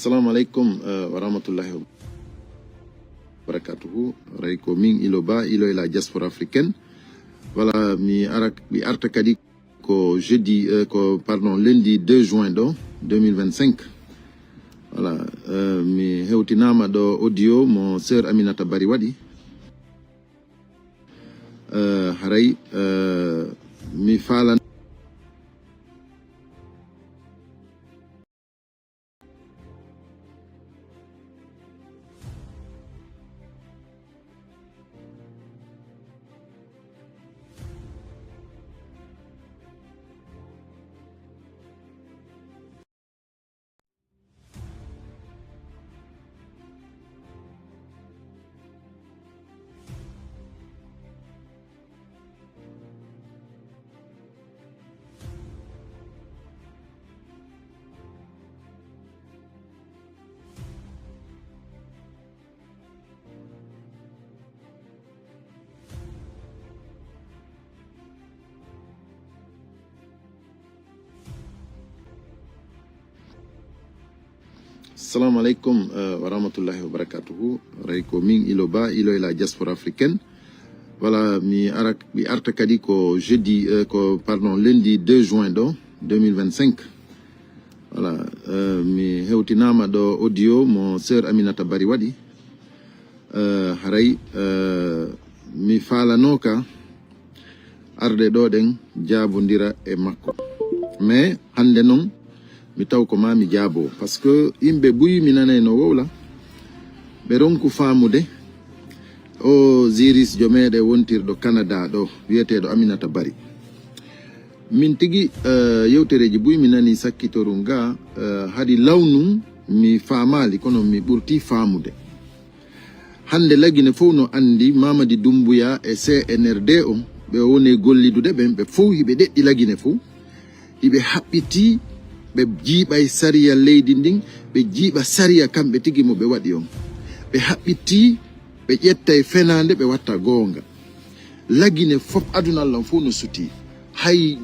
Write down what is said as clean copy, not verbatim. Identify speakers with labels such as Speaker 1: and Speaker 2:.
Speaker 1: Assalamu alaikum wa rahmatullahi wa barakatuhu. Raiko min iloba ilo la diaspora africaine. Voilà, mi arta kadi ko jeudi lundi 2 juin 2025. Voilà, mi hewtinama do audio mo sœur Aminata Bari wadi. Haray mi falan Assalamu alaikum wa rahmatullahi wa barakatuhu. Raiko min iloba ilo la diaspora africaine. Voilà, mi arta kadi ko jeudi lundi 2 juin 2025. Voilà, mi hewtinama do audio mo sœur Aminata Bari wadi. Haray mi falanoka arde do den jabondira e makko. Mais hande non mi taw ko mami jaabo parce que imbe buyi minane no wowla be ronku famude o ziris jomede wontirdo Canada do wiyetedo Aminata Bari min tigi yewtereji buyi minani sakkitorunga hadi lawnu mi famali kono mi burti famude hande lagine fof no andi Mamadi Doumbouya e CNRD o be woni gollidude be fof hibe deddi lagine fof hibe habbiti be jiiɓay sariya leydi ndin be jiiɓa sariya kamɓe tigi mo ɓe waɗi on ɓe haɓɓiti ɓe ƴettay fenande ɓe watta goonga lagine fof aduna Allah fof no suti hay